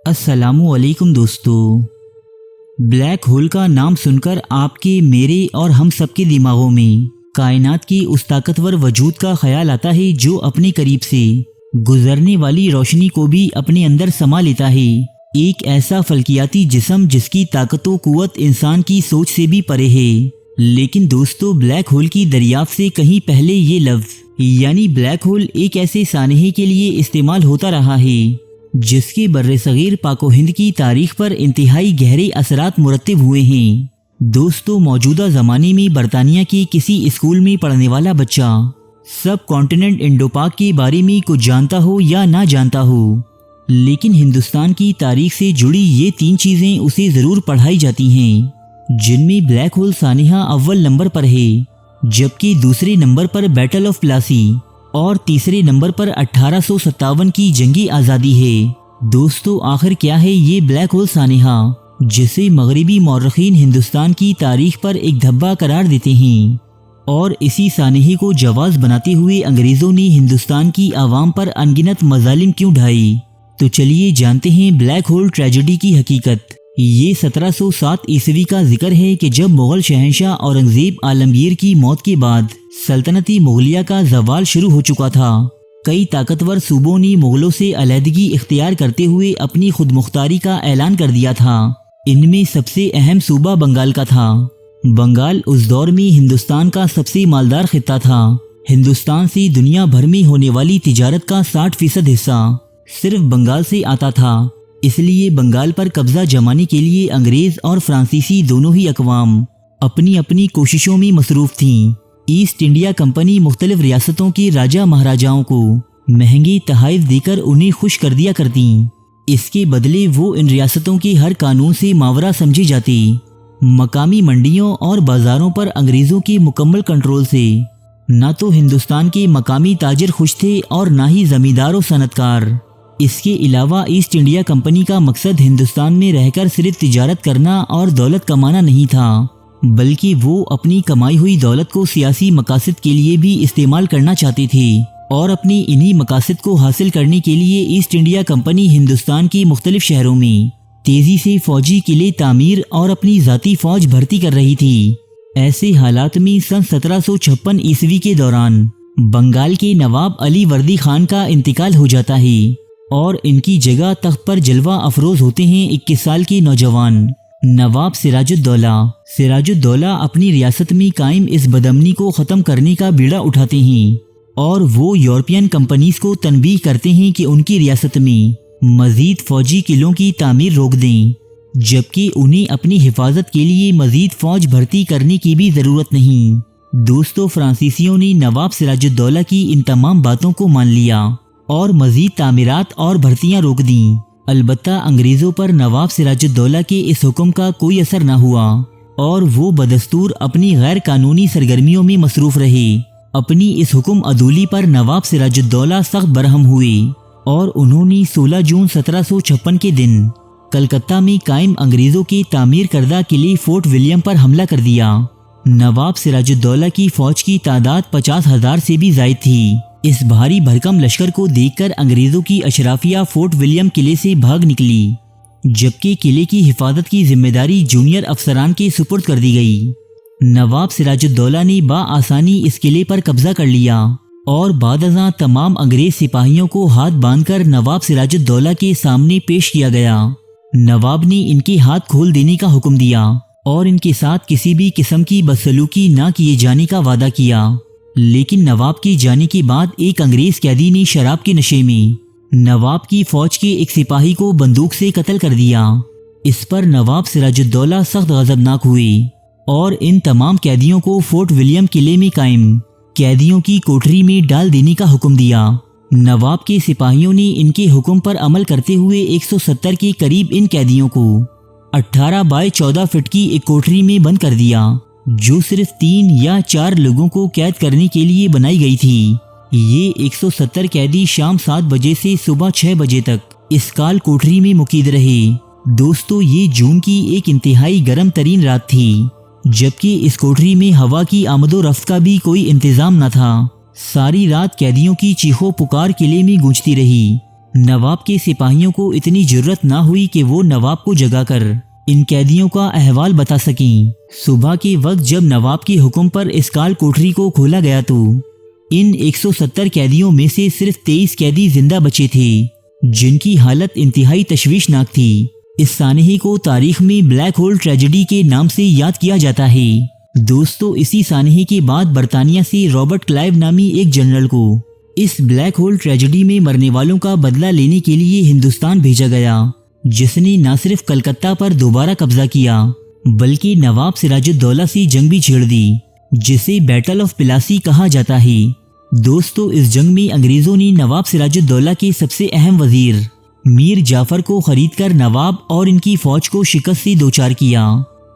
अस्सलामु अलैकुम दोस्तों। ब्लैक होल का नाम सुनकर आपके, मेरे और हम सबके दिमागों में कायनात की उस ताकतवर वजूद का ख्याल आता है जो अपने करीब से गुजरने वाली रोशनी को भी अपने अंदर समा लेता है। एक ऐसा फल्कियाती जिस्म जिसकी ताकत व कुव्वत इंसान की सोच से भी परे है। लेकिन दोस्तों, ब्लैक होल की दरियाफ्त से कहीं पहले ये लफ्ज़ यानी ब्लैक होल एक ऐसे सानहे के लिए इस्तेमाल होता रहा है जिसके बर्रे-सगीर पाको हिंद की तारीख पर इंतहाई गहरे असरात मुरत्तिब हुए हैं। दोस्तों, मौजूदा ज़माने में बरतानिया के किसी स्कूल में पढ़ने वाला बच्चा सब कॉन्टिनेंट इंडो-पाक के बारे में कुछ जानता हो या ना जानता हो, लेकिन हिंदुस्तान की तारीख से जुड़ी ये 3 चीज़ें उसे ज़रूर पढ़ाई जाती हैं, जिनमें ब्लैक होल सानिहा अव्वल नंबर पर है, जबकि दूसरे नंबर पर बैटल ऑफ प्लासी और तीसरे नंबर पर 1857 की जंगी आज़ादी है। दोस्तों, आखिर क्या है ये ब्लैक होल सानिहा जिसे मगरबी मौरखीन हिंदुस्तान की तारीख पर एक धब्बा करार देते हैं, और इसी सानिहे को जवाज बनाते हुए अंग्रेज़ों ने हिंदुस्तान की आवाम पर अनगिनत मजालिम क्यों ढाई? तो चलिए जानते हैं ब्लैक होल ट्रेजेडी की हकीकत। ये 1707 ईस्वी का जिक्र है कि जब मुग़ल शहंशाह औरंगज़ेब आलमगीर की मौत के बाद सल्तनती मुगलिया का ज़वाल शुरू हो चुका था। कई ताकतवर सूबों ने मुग़लों से अलहदगी इख्तियार करते हुए अपनी खुद मुख्तारी का ऐलान कर दिया था। इनमें सबसे अहम सूबा बंगाल का था। बंगाल उस दौर में हिंदुस्तान का सबसे मालदार खित्ता था। हिंदुस्तान से दुनिया भर में होने वाली तिजारत का 60% हिस्सा सिर्फ बंगाल से आता था। इसलिए बंगाल पर कब्जा जमाने के लिए अंग्रेज़ और फ्रांसीसी दोनों ही अक़वाम अपनी अपनी कोशिशों में मसरूफ़ थीं। ईस्ट इंडिया कंपनी मुख्तलिफ रियासतों के राजा महाराजाओं को महंगे तोहफ़े देकर उन्हें खुश कर दिया करती। इसके बदले वो इन रियासतों के हर कानून से मावरा समझे जाते। मकामी मंडियों और बाज़ारों पर अंग्रेज़ों के मुकम्मल कंट्रोल से ना तो हिंदुस्तान के मकामी ताजिर खुश थे और ना ही ज़मींदार और सनतकार। इसके अलावा ईस्ट इंडिया कंपनी का मकसद हिंदुस्तान में रहकर सिर्फ तिजारत करना और दौलत कमाना नहीं था, बल्कि वो अपनी कमाई हुई दौलत को सियासी मकासद के लिए भी इस्तेमाल करना चाहते थे। और अपनी इन्हीं मकासद को हासिल करने के लिए ईस्ट इंडिया कंपनी हिंदुस्तान के मुख्तलिफ शहरों में तेज़ी से फ़ौजी किले तामीर और अपनी ज़ाती फ़ौज भर्ती कर रही थी। ऐसे हालात में सन 1756 ईस्वी के दौरान बंगाल के नवाब अली वर्दी खान का इंतकाल हो जाता है और इनकी जगह तख्त पर जलवा अफरोज़ होते हैं 21 साल के नौजवान नवाब सिराजुद्दौला। सिराजुद्दौला अपनी रियासत में कायम इस बदअमनी को ख़त्म करने का बीड़ा उठाते हैं और वो यूरोपियन कंपनीज को तनबीह करते हैं कि उनकी रियासत में मज़ीद फ़ौजी किलों की तामीर रोक दें, जबकि उन्हें अपनी हिफाजत के लिए मज़ीद फ़ौज भर्ती करने की भी ज़रूरत नहीं। दोस्तों, फ्रांसीसियों ने नवाब सिराजुद्दौला की इन तमाम बातों को मान लिया और मज़ीद तामीरात और भर्तियाँ रोक दीं। अलबत्ता अंग्रेज़ों पर नवाब सिराजुद्दौला के इस हुक्म का कोई असर न हुआ और वो बदस्तूर अपनी गैर कानूनी सरगर्मियों में मसरूफ़ रहे। अपनी इस हुक्म अदूली पर नवाब सिराजुद्दौला सख्त बरहम हुए और उन्होंने 16 जून 1756 के दिन कलकत्ता में कायम अंग्रेज़ों के तामीर करदा किले फोर्ट विलियम पर हमला कर दिया। नवाब सिराजुद्दौला की फ़ौज की तादाद 50,000 से भी ज़ायद थी। इस भारी भरकम लश्कर को देखकर अंग्रेज़ों की अशराफिया फोर्ट विलियम किले से भाग निकली, जबकि किले की हिफाजत की जिम्मेदारी जूनियर अफसरान के सुपुर्द कर दी गई। नवाब सिराजुद्दौला ने बाआसानी इस किले पर कब्जा कर लिया और बादअज़ां तमाम अंग्रेज़ सिपाहियों को हाथ बांधकर नवाब सिराजुद्दौला के सामने पेश किया गया। नवाब ने इनके हाथ खोल देने का हुक्म दिया और इनके साथ किसी भी किस्म की बदसलूकी ना किए जाने का वादा किया। लेकिन नवाब के जाने के बाद एक अंग्रेज़ कैदी ने शराब के नशे में नवाब की फ़ौज के एक सिपाही को बंदूक से कत्ल कर दिया। इस पर नवाब सिराजुद्दौला सख्त गज़बनाक हुए और इन तमाम कैदियों को फोर्ट विलियम किले में कायम कैदियों की कोठरी में डाल देने का हुक्म दिया। नवाब के सिपाहियों ने इनके हुक्म पर अमल करते हुए 170 के करीब इन कैदियों को 18 बाय 14 फीट की एक कोठरी में बंद कर दिया, जो सिर्फ 3 या 4 लोगों को कैद करने के लिए बनाई गई थी। ये 170 कैदी शाम 7 बजे से सुबह 6 बजे तक इस काल कोठरी में मुकीद रहे। दोस्तों, ये जून की एक इंतहाई गर्म तरीन रात थी, जबकि इस कोठरी में हवा की आमदो रफ्त का भी कोई इंतज़ाम न था। सारी रात कैदियों की चीखों पुकार किले में गूंजती रही। نواب کے سپاہیوں کو اتنی جرت نہ ہوئی کہ وہ نواب کو جگا کر ان قیدیوں کا احوال بتا سکیں۔ صبح کے وقت جب نواب کے حکم پر اسکال کوٹری کو کھولا گیا تو ان 170 قیدیوں میں سے صرف 23 قیدی زندہ بچے تھے، جن کی حالت انتہائی تشویشناک تھی۔ اس سانحے کو تاریخ میں بلیک ہول ٹریجڈی کے نام سے یاد کیا جاتا ہے۔ دوستو، اسی سانحے کے بعد برطانیہ سے رابرٹ کلائیو نامی ایک جنرل کو اس بلیک ہول ٹریجڈی میں مرنے والوں کا بدلہ لینے کے لیے ہندوستان بھیجا گیا، جس نے نہ صرف کلکتہ پر دوبارہ قبضہ کیا بلکہ نواب سراج الدولہ سے جنگ بھی چھیڑ دی، جسے بیٹل آف پلاسی کہا جاتا ہے۔ دوستو، اس جنگ میں انگریزوں نے نواب سراج الدولہ کے سب سے اہم وزیر میر جعفر کو خرید کر نواب اور ان کی فوج کو شکست سے دوچار کیا۔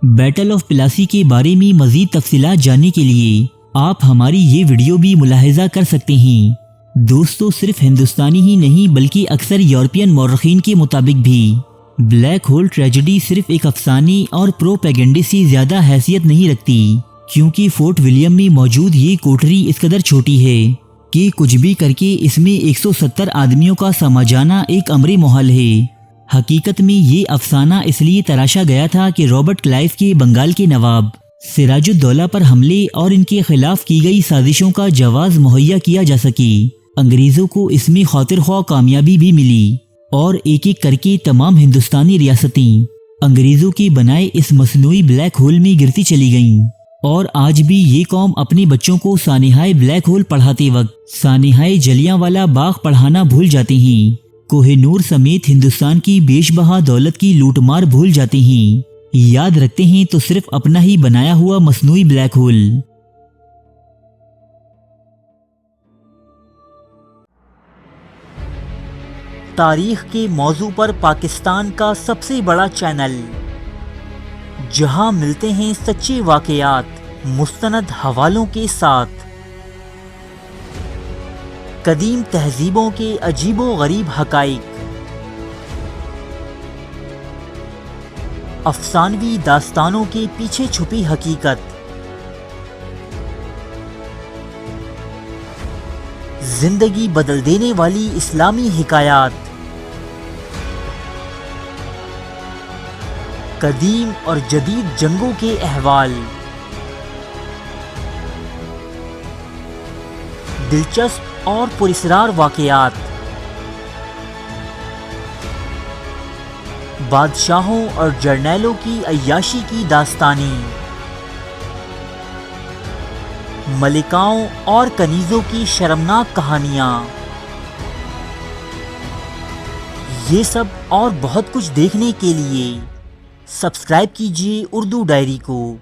بیٹل آف پلاسی کے بارے میں مزید تفصیلات جاننے کے لیے آپ ہماری یہ ویڈیو بھی ملاحظہ کر سکتے ہیں۔ دوستو، صرف ہندوستانی ہی نہیں بلکہ اکثر یورپین مورخین کے مطابق بھی بلیک ہول ٹریجڈی صرف ایک افسانے اور پروپیگنڈے سے زیادہ حیثیت نہیں رکھتی، کیونکہ فورٹ ولیم میں موجود یہ کوٹری اس قدر چھوٹی ہے کہ کچھ بھی کر کے اس میں 170 آدمیوں کا سما جانا ایک امر محال ہے۔ حقیقت میں یہ افسانہ اس لیے تراشا گیا تھا کہ رابرٹ کلائیو کے بنگال کے نواب سراج الدولہ پر حملے اور ان کے خلاف کی گئی سازشوں کا جواز مہیا کیا جا سکے۔ انگریزوں کو اس میں خاطر خواہ کامیابی بھی ملی اور ایک ایک کر کے تمام ہندوستانی ریاستیں انگریزوں کے بنائے اس مصنوعی بلیک ہول میں گرتی چلی گئیں، اور آج بھی یہ قوم اپنے بچوں کو سانحۂ بلیک ہول پڑھاتے وقت سانحۂ جلیاں والا باغ پڑھانا بھول جاتے ہیں، کوہ نور سمیت ہندوستان کی بیش بہا دولت کی لوٹ مار بھول جاتے ہیں، یاد رکھتے ہیں تو صرف اپنا ہی بنایا ہوا مصنوعی بلیک ہول۔ تاریخ کے موضوع پر پاکستان کا سب سے بڑا چینل، جہاں ملتے ہیں سچے واقعات مستند حوالوں کے ساتھ، قدیم تہذیبوں کے عجیب و غریب حقائق، افسانوی داستانوں کے پیچھے چھپی حقیقت، زندگی بدل دینے والی اسلامی حکایات، قدیم اور جدید جنگوں کے احوال، دلچسپ اور پراسرار واقعات، بادشاہوں اور جرنیلوں کی عیاشی کی داستانیں، ملکاؤں اور کنیزوں کی شرمناک کہانیاں، یہ سب اور بہت کچھ دیکھنے کے لیے سبسکرائب کیجیے اردو ڈائری کو۔